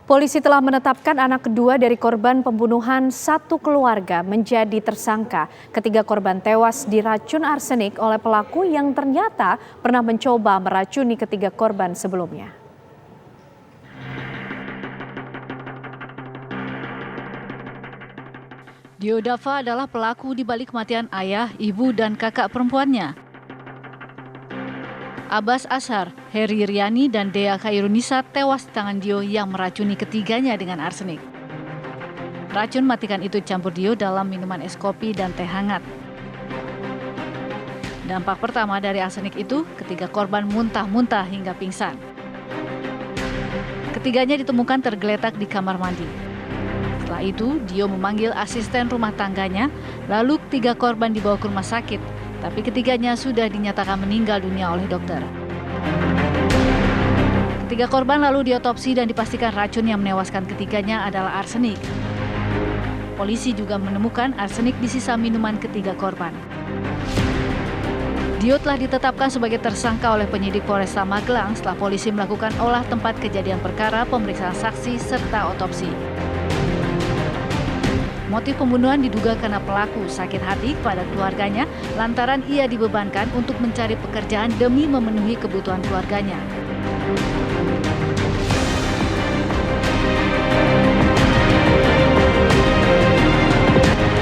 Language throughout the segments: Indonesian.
Polisi telah menetapkan anak kedua dari korban pembunuhan satu keluarga menjadi tersangka. Ketiga korban tewas diracun arsenik oleh pelaku yang ternyata pernah mencoba meracuni ketiga korban sebelumnya. Diodava adalah pelaku di balik kematian ayah, ibu, dan kakak perempuannya. Abbas Ashar, Heri Riani, dan Dea Khairunisa tewas di tangan Dio yang meracuni ketiganya dengan arsenik. Racun matikan itu campur Dio dalam minuman es kopi dan teh hangat. Dampak pertama dari arsenik itu, ketiga korban muntah-muntah hingga pingsan. Ketiganya ditemukan tergeletak di kamar mandi. Setelah itu, Dio memanggil asisten rumah tangganya, lalu ketiga korban dibawa ke rumah sakit. Tapi ketiganya sudah dinyatakan meninggal dunia oleh dokter. Ketiga korban lalu diotopsi dan dipastikan racun yang menewaskan ketiganya adalah arsenik. Polisi juga menemukan arsenik di sisa minuman ketiga korban. Dio telah ditetapkan sebagai tersangka oleh penyidik Polresta Magelang setelah polisi melakukan olah tempat kejadian perkara, pemeriksaan saksi, serta otopsi. Motif pembunuhan diduga karena pelaku sakit hati kepada keluarganya lantaran ia dibebankan untuk mencari pekerjaan demi memenuhi kebutuhan keluarganya.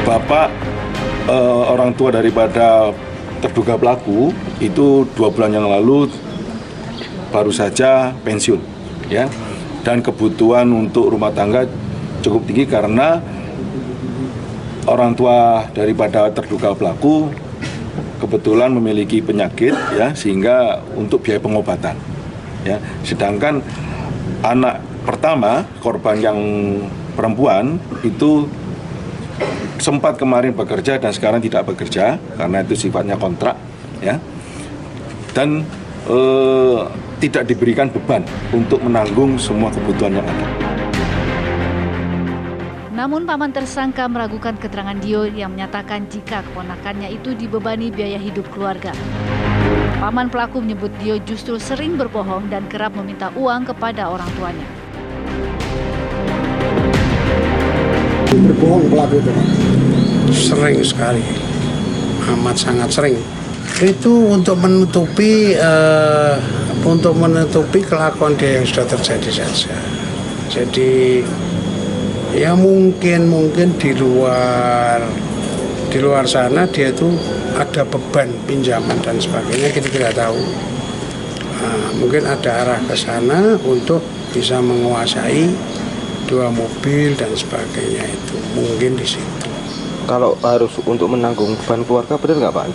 Bapak orang tua daripada terduga pelaku itu 2 bulan yang lalu baru saja pensiun, ya. Dan kebutuhan untuk rumah tangga cukup tinggi karena orang tua daripada terduga pelaku kebetulan memiliki penyakit, ya, sehingga untuk biaya pengobatan, ya. Sedangkan anak pertama korban yang perempuan itu sempat kemarin bekerja dan sekarang tidak bekerja karena itu sifatnya kontrak, ya, dan tidak diberikan beban untuk menanggung semua kebutuhan yang ada. Namun paman tersangka meragukan keterangan Dio yang menyatakan jika keponakannya itu dibebani biaya hidup keluarga. Paman pelaku menyebut Dio justru sering berbohong dan kerap meminta uang kepada orang tuanya. Berbohong pelaku itu, Pak? Sering sekali, amat sangat sering. Itu untuk menutupi kelakuan dia yang sudah terjadi saja. Jadi ya mungkin di luar sana dia itu ada beban pinjaman dan sebagainya, kita tidak tahu. Mungkin ada arah ke sana untuk bisa menguasai 2 mobil dan sebagainya, itu mungkin di situ. Kalau harus untuk menanggung beban keluarga, benar nggak Pak?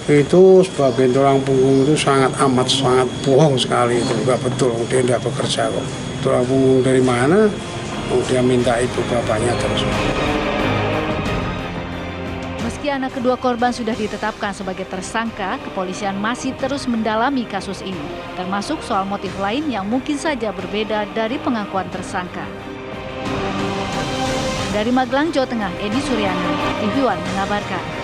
Itu sebagai tulang punggung itu sangat bohong sekali, itu nggak betul. Dia tidak bekerja kok. Tulang punggung dari mana? Dia minta itu bapaknya terus. Meski anak kedua korban sudah ditetapkan sebagai tersangka, kepolisian masih terus mendalami kasus ini, termasuk soal motif lain yang mungkin saja berbeda dari pengakuan tersangka. Dari Magelang, Jawa Tengah, Edi Suryana, TV One mengabarkan.